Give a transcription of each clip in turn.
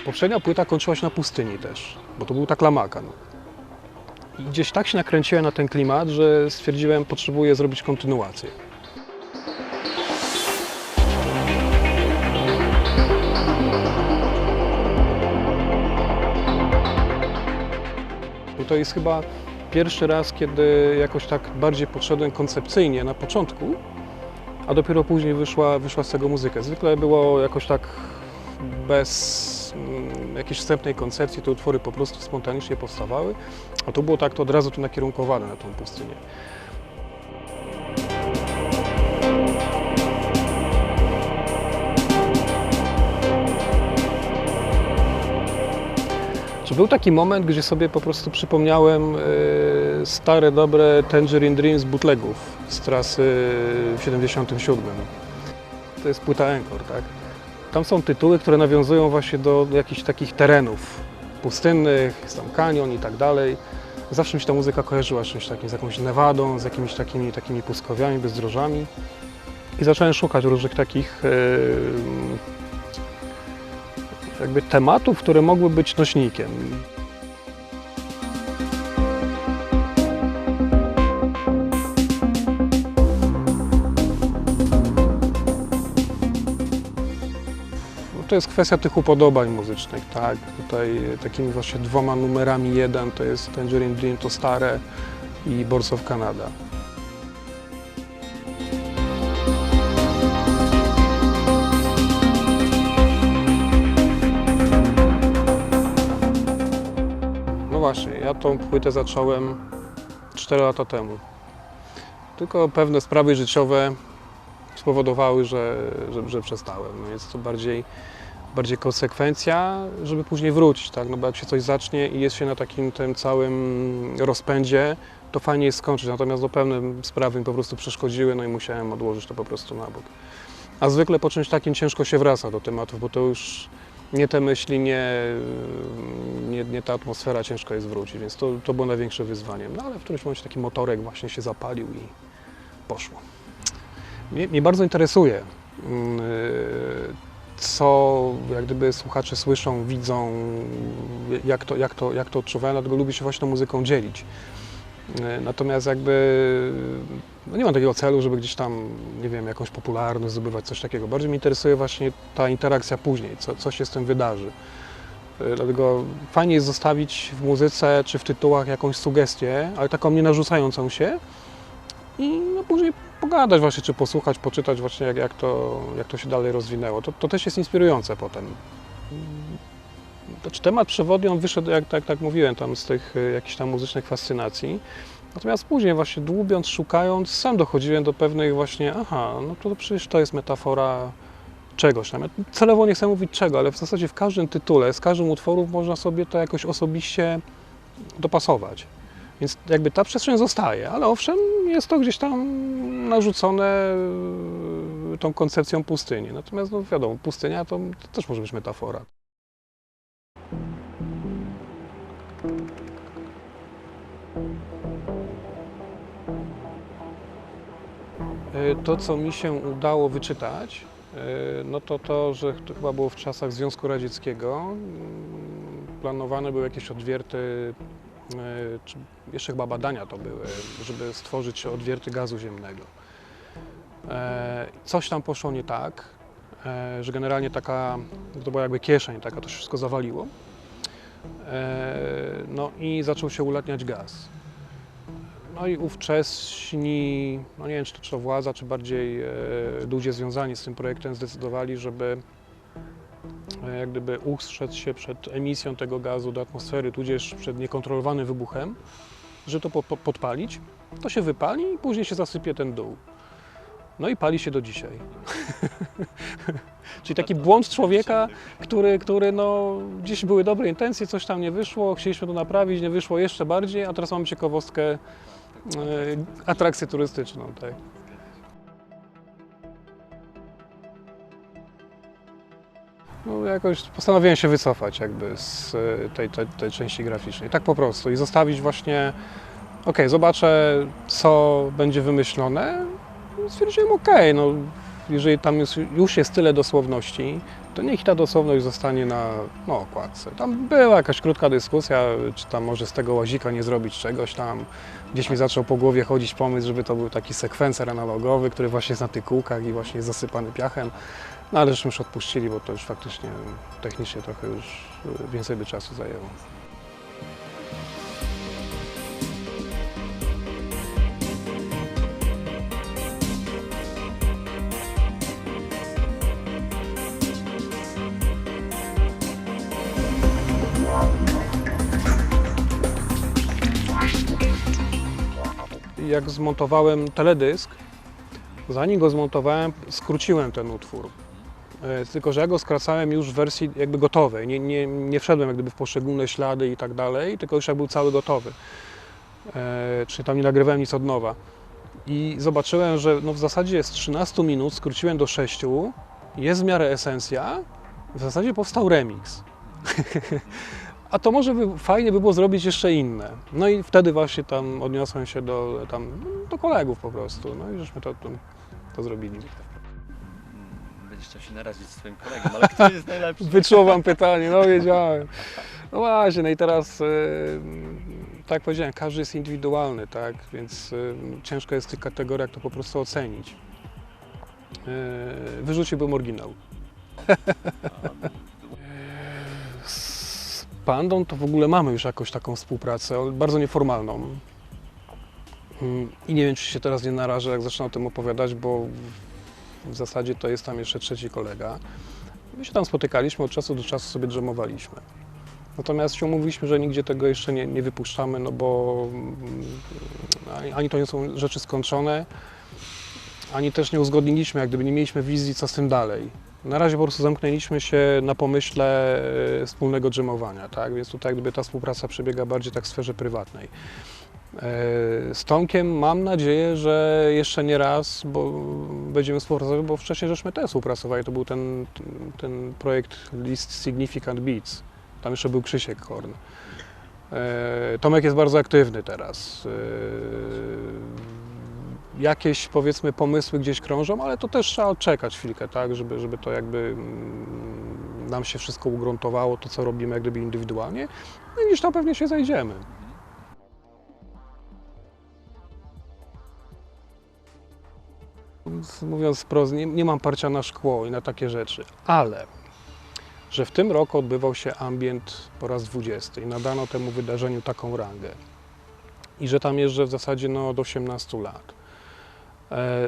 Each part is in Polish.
Poprzednia płyta kończyła się na pustyni też, bo to był Taklamakan. I gdzieś tak się nakręciłem na ten klimat, że stwierdziłem, potrzebuję zrobić kontynuację. To jest chyba pierwszy raz, kiedy jakoś tak bardziej podszedłem koncepcyjnie na początku, a dopiero później wyszła z tego muzyka. Zwykle było jakoś tak bez jakiejś wstępnej koncepcji, te utwory po prostu spontanicznie powstawały, a to było tak to od razu tu nakierunkowane na tą pustynię. Był taki moment, gdzie sobie po prostu przypomniałem stare, dobre Tangerine Dream z bootlegów z trasy w 77. To jest płyta Encore, tak? Tam są tytuły, które nawiązują właśnie do jakichś takich terenów pustynnych, jest tam kanion i tak dalej. Zawsze mi się ta muzyka kojarzyła z czymś takim, z jakąś Nevadą, z jakimiś takimi pustkowiami, bezdrożami. I zacząłem szukać różnych takich jakby tematów, które mogły być nośnikiem. To jest kwestia tych upodobań muzycznych, tak? Tutaj takimi właśnie dwoma numerami jeden to jest Tangerine Dream, to stare, i Boards of Canada. No właśnie, ja tą płytę zacząłem 4 lata temu. Tylko pewne sprawy życiowe spowodowały, że przestałem. No jest to bardziej konsekwencja, żeby później wrócić, tak? No bo jak się coś zacznie i jest się na takim tym całym rozpędzie, to fajnie jest skończyć, natomiast pewne sprawy mi po prostu przeszkodziły, no i musiałem odłożyć to po prostu na bok. A zwykle po czymś takim ciężko się wraca do tematów, bo to już nie te myśli, nie ta atmosfera, ciężko jest wrócić, więc to było największe wyzwanie. No ale w którymś momencie taki motorek właśnie się zapalił i poszło. Mnie bardzo interesuje, co jak gdyby słuchacze słyszą, widzą, jak to odczuwają, dlatego lubię się właśnie tą muzyką dzielić. Natomiast jakby no nie mam takiego celu, żeby gdzieś tam, nie wiem, jakąś popularność zdobywać, coś takiego. Bardziej mnie interesuje właśnie ta interakcja później, co się z tym wydarzy. Dlatego fajnie jest zostawić w muzyce czy w tytułach jakąś sugestię, ale taką nie narzucającą się i no później pogadać właśnie, czy posłuchać, poczytać właśnie jak to się dalej rozwinęło. To też jest inspirujące potem. Znaczy, temat przewodni on wyszedł, jak mówiłem, tam z tych jakichś tam muzycznych fascynacji. Natomiast później właśnie dłubiąc, szukając, sam dochodziłem do pewnych właśnie, no to przecież to jest metafora czegoś tam. Ja celowo nie chcę mówić czego, ale w zasadzie w każdym tytule, z każdym utworu można sobie to jakoś osobiście dopasować. Więc jakby ta przestrzeń zostaje, ale owszem, jest to gdzieś tam narzucone tą koncepcją pustyni. Natomiast no wiadomo, pustynia to też może być metafora. To, co mi się udało wyczytać, no to, że to chyba było w czasach Związku Radzieckiego. Planowane były jakieś odwierty, czy jeszcze chyba badania to były, żeby stworzyć odwierty gazu ziemnego. Coś tam poszło nie tak, że generalnie to była jakby kieszeń, to się wszystko zawaliło. No i zaczął się ulatniać gaz. No i ówcześni, no nie wiem czy to władza, czy bardziej ludzie związani z tym projektem zdecydowali, żeby jak gdyby ustrzec się przed emisją tego gazu do atmosfery, tudzież przed niekontrolowanym wybuchem, że to podpalić, to się wypali i później się zasypie ten dół. No i pali się do dzisiaj. Czyli taki błąd człowieka, który no, gdzieś były dobre intencje, coś tam nie wyszło, chcieliśmy to naprawić, nie wyszło jeszcze bardziej, a teraz mamy ciekawostkę, atrakcję turystyczną. Tak. no jakoś postanowiłem się wycofać jakby z tej części graficznej, tak po prostu i zostawić właśnie, okej, zobaczę co będzie wymyślone, stwierdziłem no jeżeli tam już jest tyle dosłowności, to niech ta dosłowność zostanie na okładce. Tam była jakaś krótka dyskusja, czy tam może z tego łazika nie zrobić czegoś tam. Gdzieś mi zaczął po głowie chodzić pomysł, żeby to był taki sekwencer analogowy, który właśnie jest na tych kółkach i właśnie jest zasypany piachem. No ale żeśmy już odpuścili, bo to już faktycznie technicznie trochę już więcej by czasu zajęło. Jak zmontowałem teledysk, zanim go zmontowałem, skróciłem ten utwór. Tylko że ja go skracałem już w wersji jakby gotowej. Nie wszedłem jak gdyby w poszczególne ślady i tak dalej, tylko już jak był cały gotowy. Czyli tam nie nagrywałem nic od nowa. I zobaczyłem, że w zasadzie z 13 minut skróciłem do 6, jest w miarę esencja, w zasadzie powstał remix. A to może fajnie by było zrobić jeszcze inne. No i wtedy właśnie tam odniosłem się do kolegów po prostu. No i żeśmy to zrobili. Będziesz chciał się narazić swoim kolegom, ale kto jest najlepszy? Wyczuwam pytanie, wiedziałem. No właśnie, no i teraz, tak jak powiedziałem, każdy jest indywidualny, tak? Więc ciężko jest w tych kategoriach to po prostu ocenić. Wyrzuciłbym oryginał. Z Pandą to w ogóle mamy już jakąś taką współpracę, bardzo nieformalną. I nie wiem, czy się teraz nie narażę, jak zacznę o tym opowiadać, bo w zasadzie to jest tam jeszcze trzeci kolega. My się tam spotykaliśmy, od czasu do czasu sobie dżemowaliśmy. Natomiast się umówiliśmy, że nigdzie tego jeszcze nie wypuszczamy, no bo ani to nie są rzeczy skończone, ani też nie uzgodniliśmy, jak gdyby nie mieliśmy wizji, co z tym dalej. Na razie po prostu zamknęliśmy się na pomyśle wspólnego dżemowania, tak? Więc tutaj gdyby ta współpraca przebiega bardziej tak w sferze prywatnej. Z Tomkiem mam nadzieję, że jeszcze nie raz, bo będziemy współpracować, bo wcześniej żeśmy też współpracowali, to był ten projekt Least Significant Beats, tam jeszcze był Krzysiek Horn. Tomek jest bardzo aktywny teraz. Jakieś powiedzmy pomysły gdzieś krążą, ale to też trzeba odczekać chwilkę, tak, żeby to jakby nam się wszystko ugruntowało, to co robimy jak gdyby indywidualnie, no i gdzieś tam pewnie się zajdziemy. Mówiąc wprost, nie mam parcia na szkło i na takie rzeczy, ale że w tym roku odbywał się Ambient po raz 20 i nadano temu wydarzeniu taką rangę i że tam jeżdżę w zasadzie od 18 lat,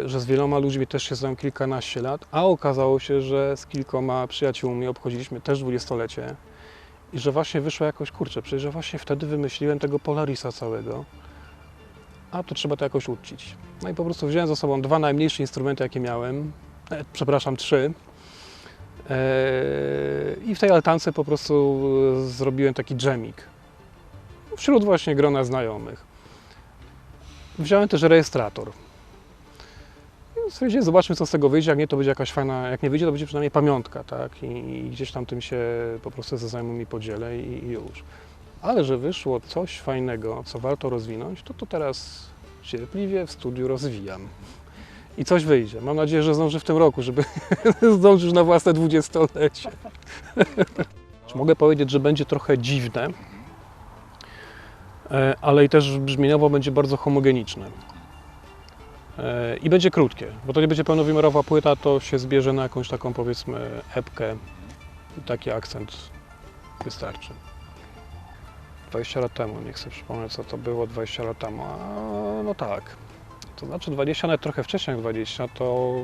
że z wieloma ludźmi też się znam kilkanaście lat, a okazało się, że z kilkoma przyjaciółmi obchodziliśmy też 20-lecie i że właśnie wyszło jakoś, kurczę, przecież właśnie wtedy wymyśliłem tego Polarisa całego, a to trzeba to jakoś uczcić. No i po prostu wziąłem ze sobą 2 najmniejsze instrumenty, jakie miałem, przepraszam, 3. I w tej altance po prostu zrobiłem taki dżemik wśród właśnie grona znajomych. Wziąłem też rejestrator. Stwierdziłem, zobaczmy co z tego wyjdzie, jak nie to będzie jakaś fajna, jak nie wyjdzie to będzie przynajmniej pamiątka, tak? I gdzieś tam tym się po prostu ze znajomymi podzielę i już. Ale że wyszło coś fajnego, co warto rozwinąć, to teraz cierpliwie w studiu rozwijam. I coś wyjdzie. Mam nadzieję, że zdążę w tym roku, żeby zdążyć na własne 20-lecie. Mogę powiedzieć, że będzie trochę dziwne, ale i też brzmieniowo będzie bardzo homogeniczne. I będzie krótkie, bo to nie będzie pełnowymiarowa płyta, to się zbierze na jakąś taką powiedzmy epkę i taki akcent wystarczy. 20 lat temu, nie chcę przypomnieć co to było 20 lat temu, no tak. To znaczy 20, nawet trochę wcześniej jak 20, to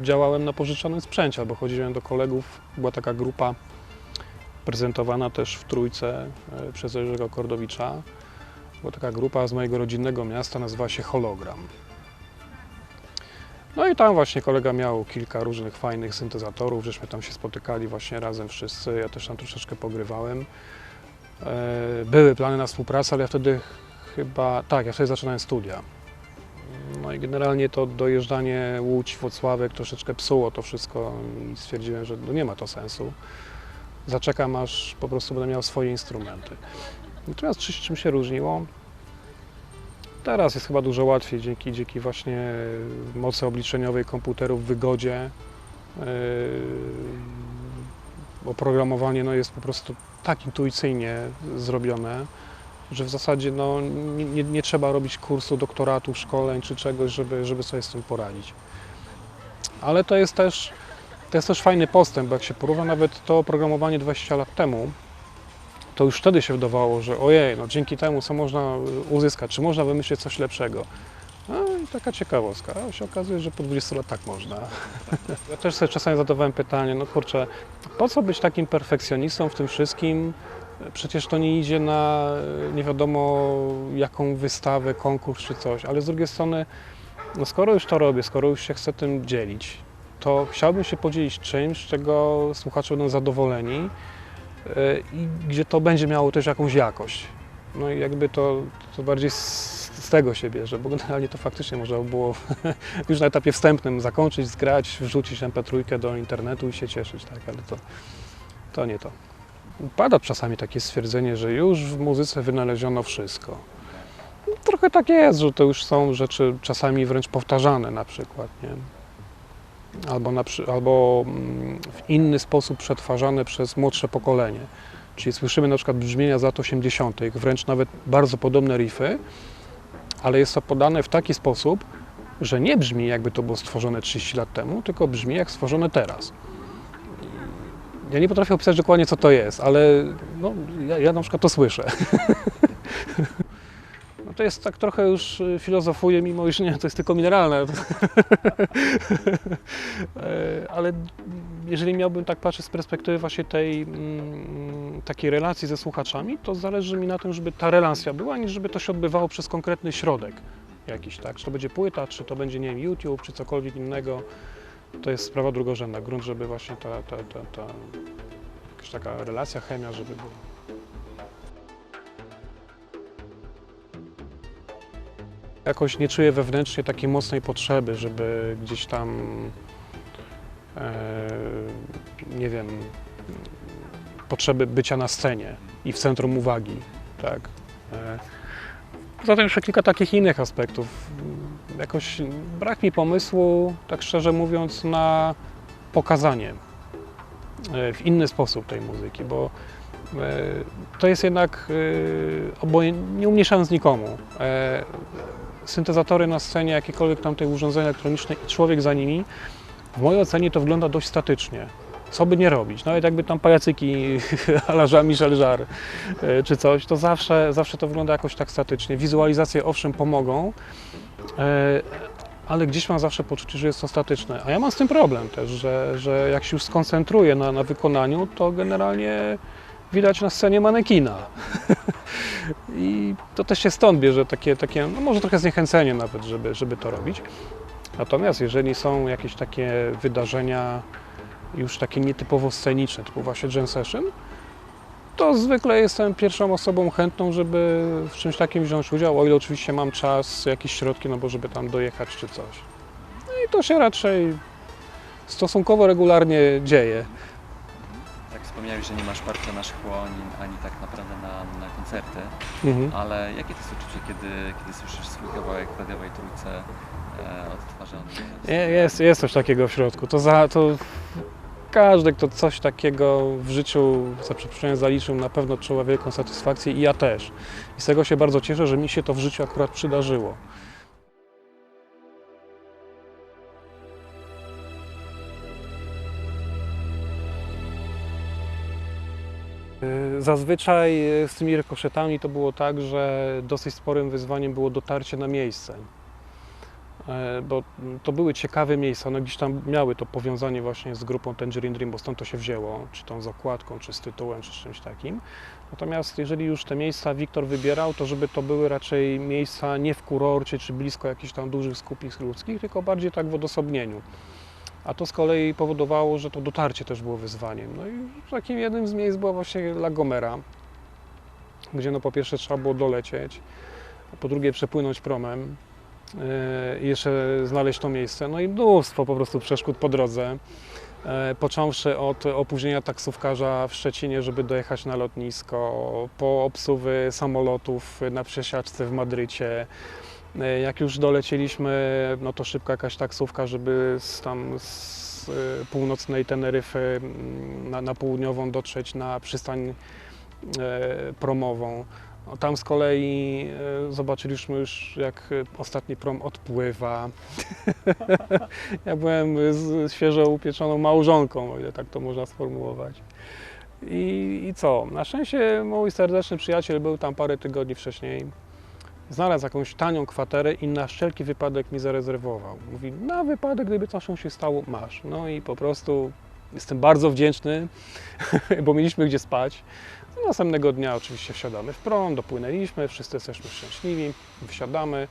działałem na pożyczonym sprzęcie, albo chodziłem do kolegów, była taka grupa prezentowana też w Trójce przez Jerzego Kordowicza. Była taka grupa z mojego rodzinnego miasta, nazywała się Hologram. No i tam właśnie kolega miał kilka różnych fajnych syntezatorów, żeśmy tam się spotykali właśnie razem wszyscy, ja też tam troszeczkę pogrywałem. Były plany na współpracę, ale ja wtedy ja wtedy zaczynałem studia. No No i generalnie to dojeżdżanie Łódź, Włocławek troszeczkę psuło to wszystko i stwierdziłem, że no nie ma to sensu. Zaczekam, aż po prostu będę miał swoje instrumenty. Natomiast czym się różniło? Teraz jest chyba dużo łatwiej dzięki właśnie mocy obliczeniowej komputerów, wygodzie. Oprogramowanie no, jest po prostu tak intuicyjnie zrobione, że w zasadzie no, nie trzeba robić kursu, doktoratu, szkoleń czy czegoś, żeby sobie z tym poradzić. Ale to jest też fajny postęp, bo jak się porówna nawet to oprogramowanie 20 lat temu, to już wtedy się wydawało, że ojej, no dzięki temu co można uzyskać, czy można wymyślić coś lepszego. No i taka ciekawostka, a się okazuje, że po 20 latach tak można. Ja też sobie czasami zadawałem pytanie, no kurczę, po co być takim perfekcjonistą w tym wszystkim? Przecież to nie idzie na nie wiadomo jaką wystawę, konkurs czy coś, ale z drugiej strony, no skoro już to robię, skoro już się chcę tym dzielić, to chciałbym się podzielić czymś, z czego słuchacze będą zadowoleni i gdzie to będzie miało też jakąś jakość. No i jakby to bardziej z tego się bierze, bo generalnie to faktycznie można by było już na etapie wstępnym zakończyć, zgrać, wrzucić MP3 do internetu i się cieszyć, tak, ale to nie to. Pada czasami takie stwierdzenie, że już w muzyce wynaleziono wszystko. Trochę tak jest, że to już są rzeczy czasami wręcz powtarzane na przykład, nie? Albo w inny sposób przetwarzane przez młodsze pokolenie. Czyli słyszymy na przykład brzmienia z lat 80., wręcz nawet bardzo podobne riffy, ale jest to podane w taki sposób, że nie brzmi jakby to było stworzone 30 lat temu, tylko brzmi jak stworzone teraz. Ja nie potrafię opisać dokładnie co to jest, ale no, ja na przykład to słyszę. No to jest tak trochę już filozofuję, mimo iż nie, to jest tylko mineralne. Ale jeżeli miałbym tak patrzeć z perspektywy właśnie tej takiej relacji ze słuchaczami, to zależy mi na tym, żeby ta relacja była, niż żeby to się odbywało przez konkretny środek jakiś, tak? Czy to będzie płyta, czy to będzie, nie wiem, YouTube, czy cokolwiek innego, to jest sprawa drugorzędna. Grunt, żeby właśnie ta jakaś taka relacja, chemia, żeby była. Jakoś nie czuję wewnętrznie takiej mocnej potrzeby, żeby gdzieś tam, nie wiem, potrzeby bycia na scenie i w centrum uwagi, tak. Poza tym jeszcze kilka takich innych aspektów. Jakoś brak mi pomysłu, tak szczerze mówiąc, na pokazanie w inny sposób tej muzyki, bo to jest jednak, nie umniejszając nikomu, syntezatory na scenie, jakiekolwiek tamte urządzenia elektroniczne i człowiek za nimi, w mojej ocenie to wygląda dość statycznie. Co by nie robić, nawet jakby tam pajacyki à la Jean-Michel Jarre czy coś, to zawsze to wygląda jakoś tak statycznie. Wizualizacje owszem pomogą, ale gdzieś mam zawsze poczucie, że jest to statyczne. A ja mam z tym problem też, że jak się już skoncentruję na wykonaniu, to generalnie widać na scenie manekina. I to też się stąd bierze takie no może trochę zniechęcenie nawet, żeby to robić. Natomiast jeżeli są jakieś takie wydarzenia już takie nietypowo sceniczne, typu właśnie jam session, to zwykle jestem pierwszą osobą chętną, żeby w czymś takim wziąć udział, o ile oczywiście mam czas, jakieś środki, no bo żeby tam dojechać czy coś. No i to się raczej stosunkowo regularnie dzieje. Tak wspomniałeś, że nie masz parcia na szkło, ani tak naprawdę na koncerty, ale jakie to jest uczucie, kiedy słyszysz swój kawałek w radiowej trójce odtwarzany? Jest coś takiego w środku. To każdy, kto coś takiego w życiu za przeproszeniem zaliczył, na pewno odczuwa wielką satysfakcję i ja też. I z tego się bardzo cieszę, że mi się to w życiu akurat przydarzyło. Zazwyczaj z tymi rykoszetami to było tak, że dosyć sporym wyzwaniem było dotarcie na miejsce. Bo to były ciekawe miejsca, one gdzieś tam miały to powiązanie właśnie z grupą Tangerine Dream, bo stąd to się wzięło, czy tą z okładką, czy z tytułem, czy z czymś takim. Natomiast jeżeli już te miejsca Wiktor wybierał, to żeby to były raczej miejsca nie w kurorcie, czy blisko jakichś tam dużych skupisk ludzkich, tylko bardziej tak w odosobnieniu. A to z kolei powodowało, że to dotarcie też było wyzwaniem. No i takim jednym z miejsc była właśnie La Gomera, gdzie no po pierwsze trzeba było dolecieć, a po drugie przepłynąć promem. i jeszcze znaleźć to miejsce. No i mnóstwo po prostu przeszkód po drodze. Począwszy od opóźnienia taksówkarza w Szczecinie, żeby dojechać na lotnisko, po obsługi samolotów na przesiadce w Madrycie. Jak już dolecieliśmy, no to szybko jakaś taksówka, żeby z północnej Teneryfy na południową dotrzeć na przystań promową. No, tam z kolei zobaczyliśmy już, jak ostatni prom odpływa. Ja byłem z świeżo upieczoną małżonką, o ile tak to można sformułować. I co? Na szczęście mój serdeczny przyjaciel był tam parę tygodni wcześniej. Znalazł jakąś tanią kwaterę i na wszelki wypadek mi zarezerwował. Mówi, na wypadek, gdyby coś się stało, masz. No i po prostu jestem bardzo wdzięczny, bo mieliśmy gdzie spać. Następnego dnia oczywiście wsiadamy w prom, dopłynęliśmy, wszyscy jesteśmy szczęśliwi, wysiadamy,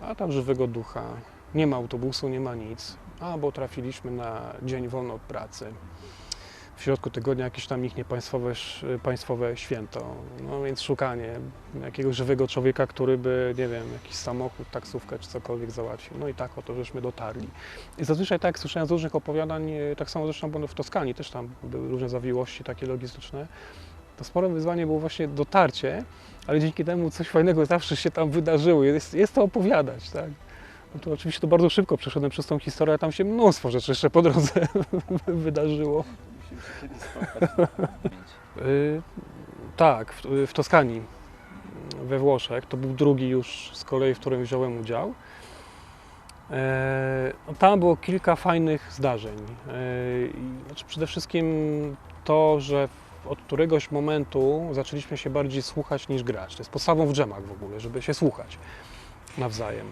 a tam żywego ducha. Nie ma autobusu, nie ma nic, bo trafiliśmy na dzień wolny od pracy. W środku tygodnia jakieś tam ich państwowe święto, no więc szukanie jakiegoś żywego człowieka, który by, nie wiem, jakiś samochód, taksówkę czy cokolwiek załatwił. No i tak oto żeśmy dotarli. I zazwyczaj tak, słyszałem z różnych opowiadań, tak samo zresztą w Toskanii też tam były różne zawiłości takie logistyczne. To spore wyzwanie było właśnie dotarcie, ale dzięki temu coś fajnego zawsze się tam wydarzyło. Jest to opowiadać, tak? No to oczywiście to bardzo szybko przeszedłem przez tą historię, a tam się mnóstwo rzeczy jeszcze po drodze wydarzyło. Musimy się kiedyś spotkać. Tak, w Toskanii, we Włoszech. To był drugi już z kolei, w którym wziąłem udział. Tam było kilka fajnych zdarzeń. Znaczy przede wszystkim to, że od któregoś momentu zaczęliśmy się bardziej słuchać niż grać. To jest podstawą w dżemach w ogóle, żeby się słuchać nawzajem.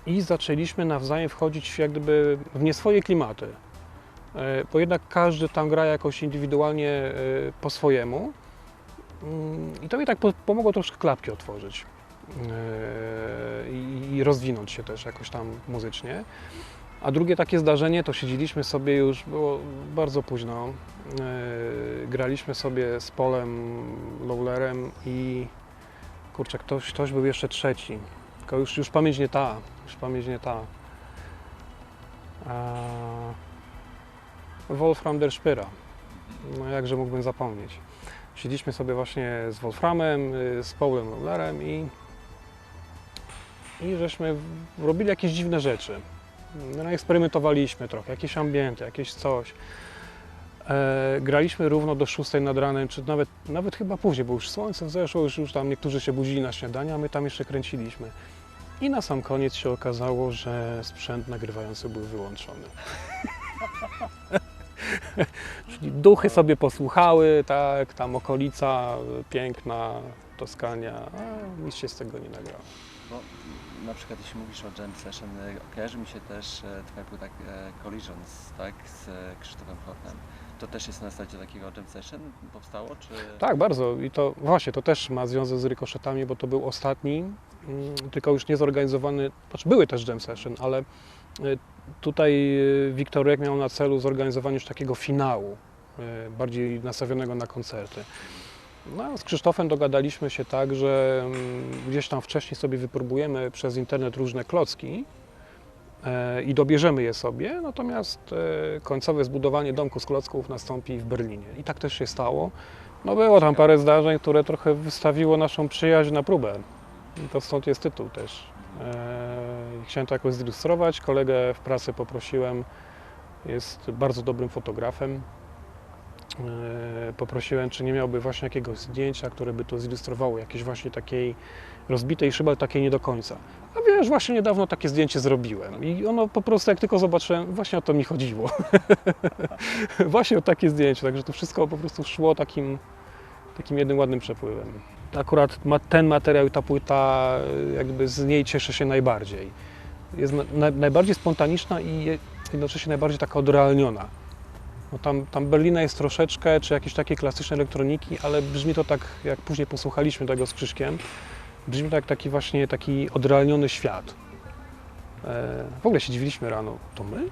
I zaczęliśmy nawzajem wchodzić jak gdyby w nie swoje klimaty. Bo jednak każdy tam gra jakoś indywidualnie po swojemu. I to mi tak pomogło troszkę klapki otworzyć i rozwinąć się też jakoś tam muzycznie. A drugie takie zdarzenie, to siedzieliśmy sobie już, było bardzo późno, graliśmy sobie z Polem Lawlerem i kurczę, ktoś był jeszcze trzeci, tylko już pamięć nie ta, Wolfram der Spyra, no jakże mógłbym zapomnieć. Siedzieliśmy sobie właśnie z Wolframem, z Paulem Lawlerem i żeśmy robili jakieś dziwne rzeczy. No, eksperymentowaliśmy trochę, jakieś ambienty, jakieś coś. Graliśmy równo do 6 nad ranem, czy nawet chyba później, bo już słońce wzeszło, już tam niektórzy się budzili na śniadanie, a my tam jeszcze kręciliśmy. I na sam koniec się okazało, że sprzęt nagrywający był wyłączony. Czyli duchy sobie posłuchały, tak, tam okolica piękna, Toskania, a nic się z tego nie nagrało. Bo na przykład jeśli mówisz o jam session, kojarzy mi się też twoja płyta Collisions, tak, z Krzysztofem Hornem. To też jest na zasadzie takiego jam session powstało, czy? Tak, bardzo. I to właśnie, to też ma związek z rykoszetami, bo to był ostatni, tylko już niezorganizowany, znaczy były też jam session, ale tutaj Wiktorek miał na celu zorganizowanie już takiego finału, bardziej nastawionego na koncerty. No, z Krzysztofem dogadaliśmy się tak, że gdzieś tam wcześniej sobie wypróbujemy przez internet różne klocki i dobierzemy je sobie, natomiast końcowe zbudowanie domku z klocków nastąpi w Berlinie. I tak też się stało. No było tam parę zdarzeń, które trochę wystawiło naszą przyjaźń na próbę. I to stąd jest tytuł też. Chciałem to jakoś zilustrować. Kolegę w pracy poprosiłem, jest bardzo dobrym fotografem. Poprosiłem, czy nie miałby właśnie jakiegoś zdjęcia, które by to zilustrowało, jakiejś właśnie takiej rozbitej szyby, ale takiej nie do końca. A wiesz, właśnie niedawno takie zdjęcie zrobiłem i ono po prostu, jak tylko zobaczyłem, właśnie o to mi chodziło. Właśnie o takie zdjęcie, także to wszystko po prostu szło takim jednym ładnym przepływem. Akurat ten materiał i ta płyta, jakby z niej cieszę się najbardziej. Jest najbardziej spontaniczna i jednocześnie najbardziej taka odrealniona. No tam Berlina jest troszeczkę, czy jakieś takie klasyczne elektroniki, ale brzmi to tak, jak później posłuchaliśmy tego z Krzyśkiem, brzmi to jak taki odrealniony świat. W ogóle się dziwiliśmy rano, to my?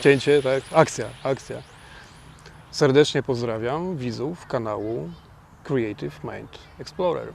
Cięcie, tak? Akcja, akcja. Serdecznie pozdrawiam widzów kanału Creative Mind Explorer.